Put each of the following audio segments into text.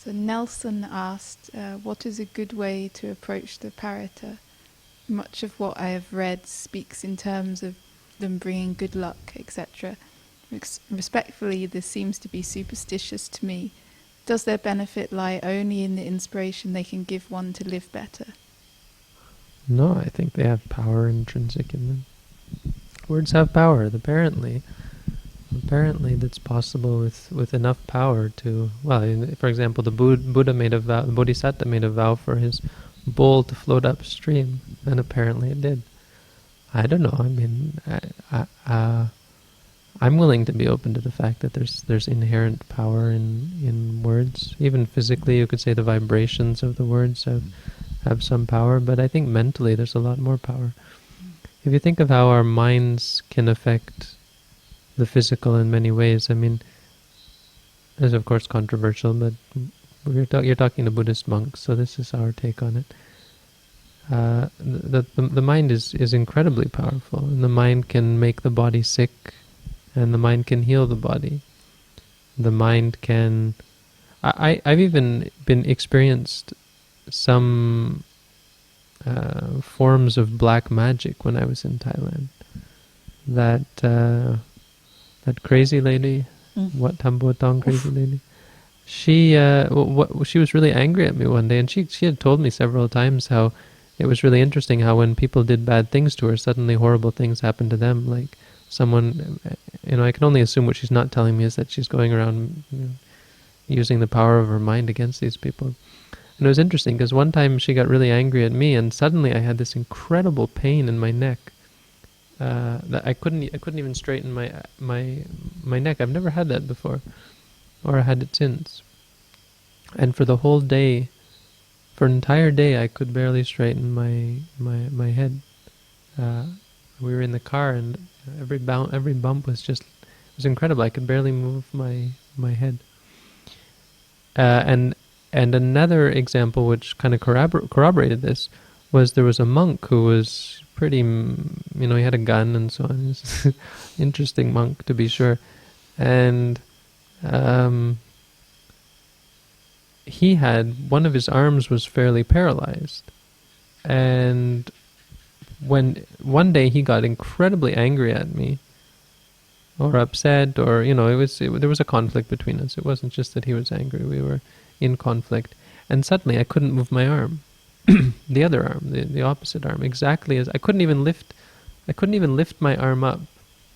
So Nelson asked, what is a good way to approach the Parita? Much of what I have read speaks in terms of them bringing good luck, etc. Respectfully, this seems to be superstitious to me. Does their benefit lie only in the inspiration they can give one to live better? No, I think they have power intrinsic in them. Words have power. Apparently that's possible with enough power to, well, for example, the Buddha made a vow, the Bodhisattva made a vow for his bowl to float upstream, and apparently it did. I don't know. I mean, I'm willing to be open to the fact that there's inherent power in words. Even physically, you could say the vibrations of the words have some power, but I think mentally there's a lot more power. If you think of how our minds can affect the physical in many ways, I mean, it's of course controversial, but you're talking to Buddhist monks, so this is our take on it. The mind is incredibly powerful, and the mind can make the body sick, and the mind can heal the body. The mind can... I've even been experienced some forms of black magic when I was in Thailand. That crazy lady, Wat Tambotong crazy lady, she was really angry at me one day, and she had told me several times how it was really interesting how when people did bad things to her, suddenly horrible things happened to them. Like someone, I can only assume what she's not telling me is that she's going around using the power of her mind against these people. And it was interesting because one time she got really angry at me, and suddenly I had this incredible pain in my neck that I couldn't even straighten my neck. I've never had that before, or I had it since. And for the whole day, for an entire day, I could barely straighten my head. We were in the car, and every bump was incredible. I could barely move my head. And another example which kind of corroborated this was there was a monk who was pretty, he had a gun and so on. He was an interesting monk, to be sure. And he had, one of his arms was fairly paralyzed. And when one day he got incredibly angry at me, or upset, or there was a conflict between us. It wasn't just that he was angry; we were in conflict. And suddenly, I couldn't move my arm, the other arm, the opposite arm, exactly as I couldn't even lift my arm up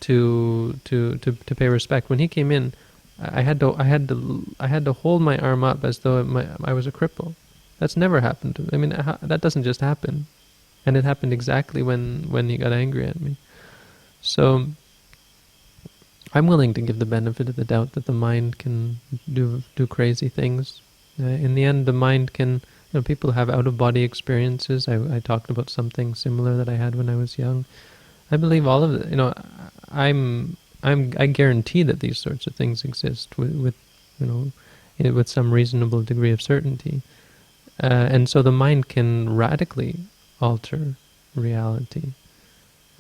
to pay respect. When he came in, I had to hold my arm up as though I was a cripple. That's never happened to me. I mean, that doesn't just happen, and it happened exactly when he got angry at me. So I'm willing to give the benefit of the doubt that the mind can do crazy things. In the end, the mind can. People have out-of-body experiences. I talked about something similar that I had when I was young. I believe all of it. I guarantee that these sorts of things exist with some reasonable degree of certainty. And so the mind can radically alter reality.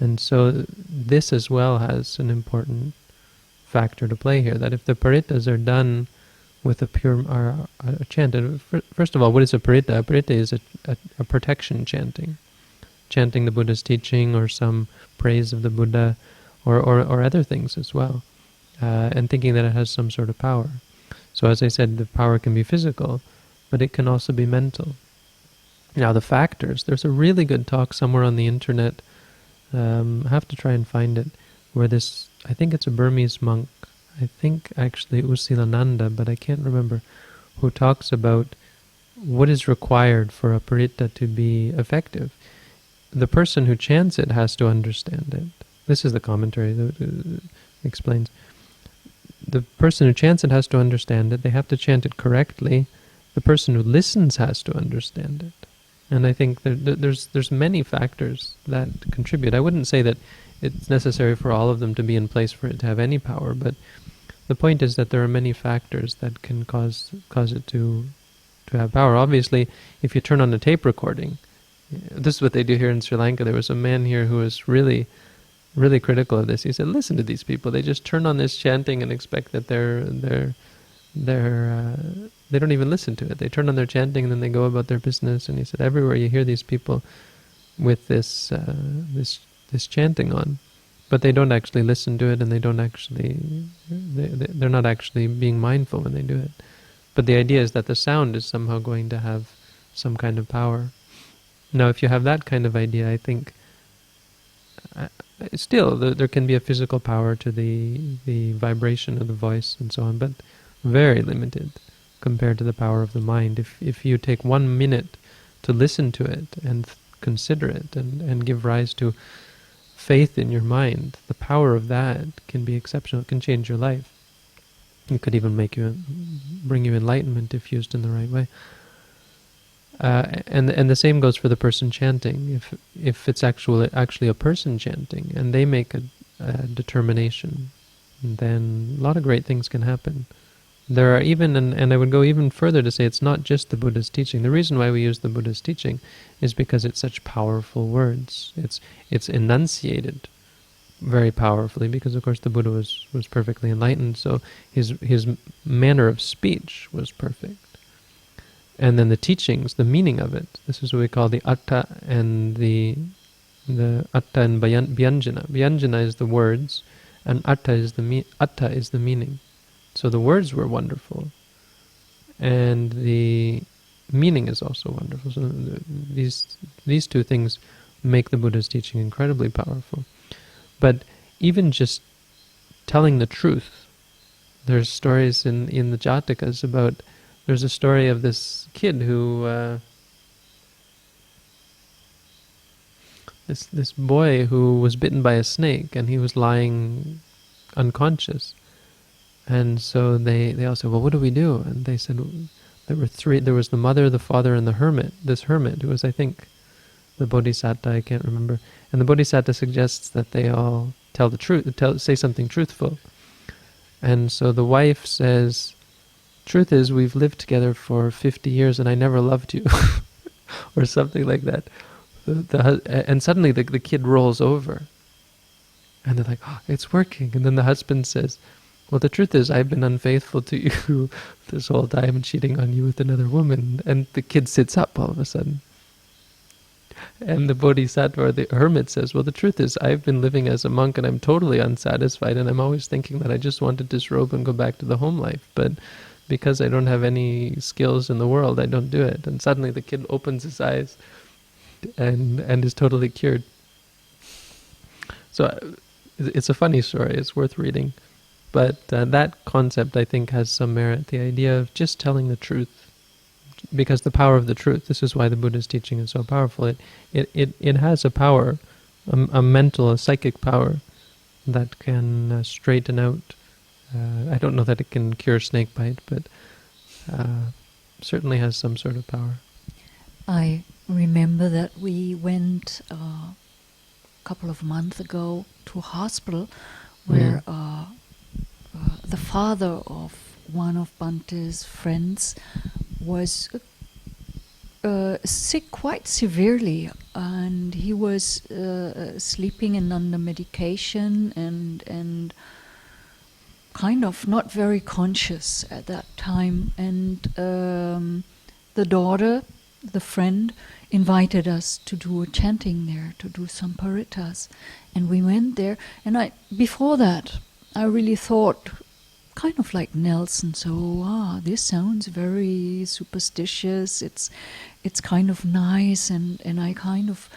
And so this as well has an important factor to play here, that if the paritas are done with a pure chant, and first of all, what is a parita? A parita is a protection chanting the Buddha's teaching, or some praise of the Buddha, or other things as well, and thinking that it has some sort of power. So as I said, the power can be physical, but it can also be mental. Now the factors, there's a really good talk somewhere on the internet, I have to try and find it, where this, I think it's a Burmese monk, I think actually it was Silananda, but I can't remember, who talks about what is required for a parita to be effective. The person who chants it has to understand it. This is the commentary that explains. The person who chants it has to understand it. They have to chant it correctly. The person who listens has to understand it. And I think there's many factors that contribute. I wouldn't say that it's necessary for all of them to be in place for it to have any power, but the point is that there are many factors that can cause it to have power. Obviously, if you turn on a tape recording, this is what they do here in Sri Lanka. There was a man here who was really, really critical of this. He said, "Listen to these people. They just turn on this chanting and expect that their they don't even listen to it. They turn on their chanting and then they go about their business. And he said, everywhere you hear these people with this chanting on, but they don't actually listen to it, and they don't actually, they're not actually being mindful when they do it. But the idea is that the sound is somehow going to have some kind of power. Now, if you have that kind of idea, I think still there can be a physical power to the vibration of the voice and so on, but very limited compared to the power of the mind. If you take 1 minute to listen to it and consider it and give rise to faith in your mind, the power of that can be exceptional. It can change your life. It could even bring you enlightenment if used in the right way. And the same goes for the person chanting. If it's actually a person chanting and they make a determination, then a lot of great things can happen. There are even, and I would go even further to say, it's not just the Buddha's teaching. The reason why we use the Buddha's teaching is because it's such powerful words. It's enunciated very powerfully, because of course the Buddha was perfectly enlightened, so his manner of speech was perfect. And then the teachings, the meaning of it, this is what we call the atta and the atta and vyanjana. Vyanjana is the words, and atta is the meaning. So the words were wonderful, and the meaning is also wonderful. So these two things make the Buddha's teaching incredibly powerful. But even just telling the truth, there's stories in the Jatakas about. There's a story of this kid who, this boy who was bitten by a snake, and he was lying unconscious. And so they all said, well, what do we do? And they said, there were three. There was the mother, the father, and the hermit. This hermit, who was, I think, the Bodhisattva, I can't remember. And the Bodhisattva suggests that they all tell the truth, say something truthful. And so the wife says, truth is, we've lived together for 50 years and I never loved you, or something like that. And suddenly the kid rolls over, and they're like, oh, it's working. And then the husband says, well, the truth is, I've been unfaithful to you this whole time and cheating on you with another woman. And the kid sits up all of a sudden. And the Bodhisattva, or the hermit, says, well, the truth is, I've been living as a monk and I'm totally unsatisfied, and I'm always thinking that I just want to disrobe and go back to the home life. But because I don't have any skills in the world, I don't do it. And suddenly the kid opens his eyes and is totally cured. So it's a funny story. It's worth reading. But that concept, I think, has some merit. The idea of just telling the truth, because the power of the truth. This is why the Buddha's teaching is so powerful. It has a power, a mental, a psychic power that can straighten out. I don't know that it can cure snakebite, but certainly has some sort of power. I remember that we went a couple of months ago to a hospital where the father of one of Bante's friends was sick quite severely, and he was sleeping and under medication and kind of not very conscious at that time. And the daughter, the friend, invited us to do a chanting there, to do some paritas. And we went there, and before that, I really thought, kind of like Nelson, so this sounds very superstitious, it's kind of nice, and I kind of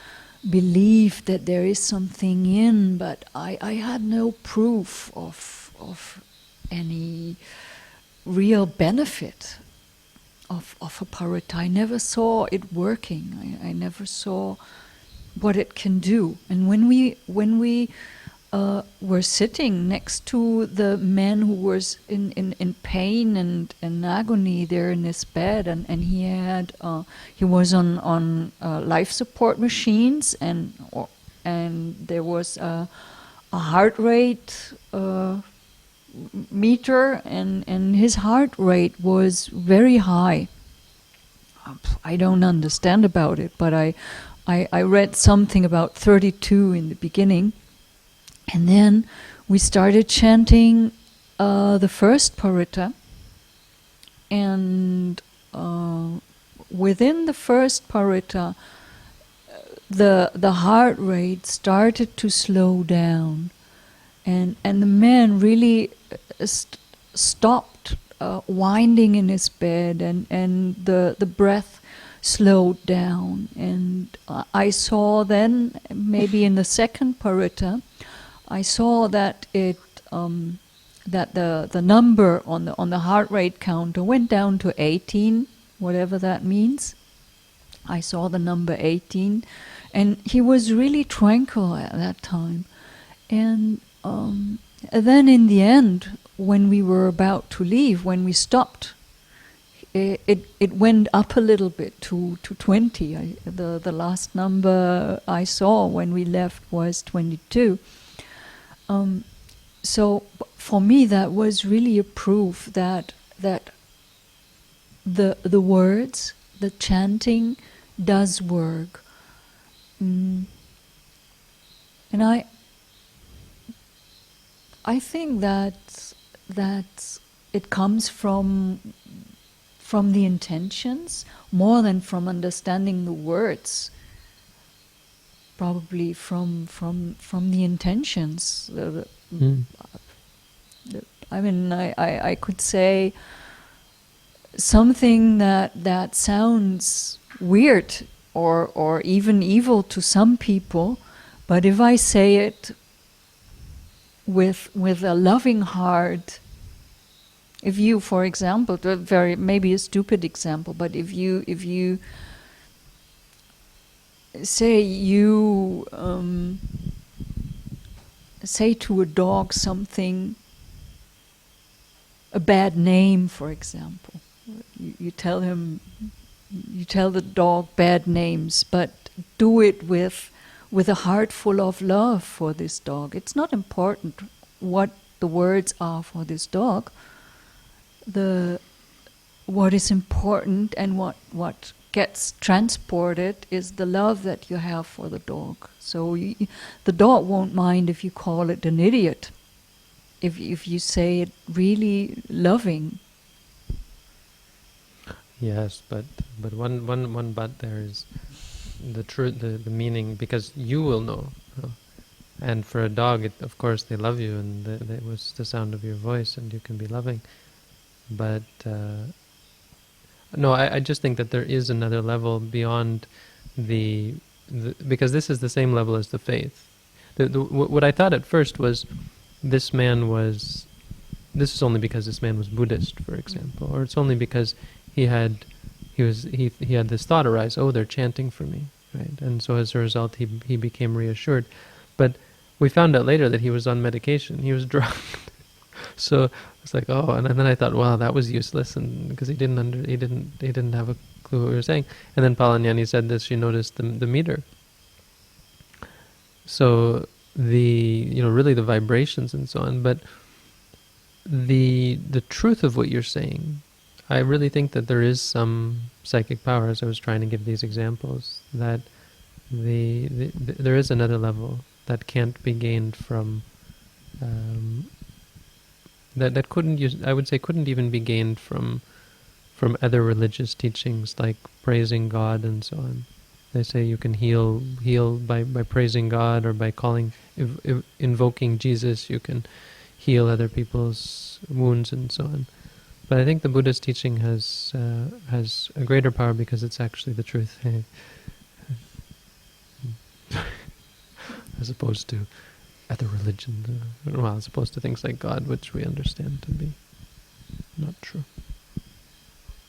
believe that there is something in, but I had no proof of any real benefit of a parita. I never saw it working. I never saw what it can do. And when we were sitting next to the man who was in pain and agony there in his bed, and he was on life support machines, and there was a heart rate meter, and his heart rate was very high. I don't understand about it, but I read something about 32 in the beginning. And then we started chanting the first parita, and within the first paritta, the heart rate started to slow down, and the man really stopped winding in his bed, and the breath slowed down. And I saw then, maybe in the second paritta, I saw that it that the number on the heart rate counter went down to 18, whatever that means. I saw the number 18, and he was really tranquil at that time. And then in the end, when we were about to leave, when we stopped, it went up a little bit to 20. The last number I saw when we left was 22. So for me, that was really a proof that the words, the chanting, does work. And I think that it comes from the intentions more than from understanding the words. Probably from the intentions. I mean, I could say something that sounds weird or even evil to some people, but if I say it with a loving heart, if you, for example, maybe a stupid example, but if you say say to a dog something, a bad name, for example. You tell the dog bad names, but do it with a heart full of love for this dog. It's not important what the words are for this dog. What is important and what gets transported is the love that you have for the dog. So the dog won't mind if you call it an idiot, if you say it really loving. Yes, but one but there is the truth, the meaning, because you will know. And for a dog, of course, they love you, and it was the sound of your voice, and you can be loving. But no, I just think that there is another level beyond the because this is the same level as the faith. What I thought at first was this is only because this man was Buddhist, for example, or it's only because he had this thought arise, oh, they're chanting for me, right? And so as a result, he became reassured. But we found out later that he was on medication. He was drugged. So it's like, oh, and then I thought, wow, that was useless, and because he didn't have a clue what we were saying. And then Palanyani said this. She noticed the meter. So really the vibrations and so on, but the truth of what you're saying, I really think that there is some psychic power, as I was trying to give these examples, that there is another level that can't be gained from that couldn't even be gained from other religious teachings like praising God and so on. They say you can heal by praising God, or by invoking Jesus, you can heal other people's wounds and so on. But I think the Buddhist teaching has a greater power because it's actually the truth, as opposed to other religions. As opposed to things like God, which we understand to be not true.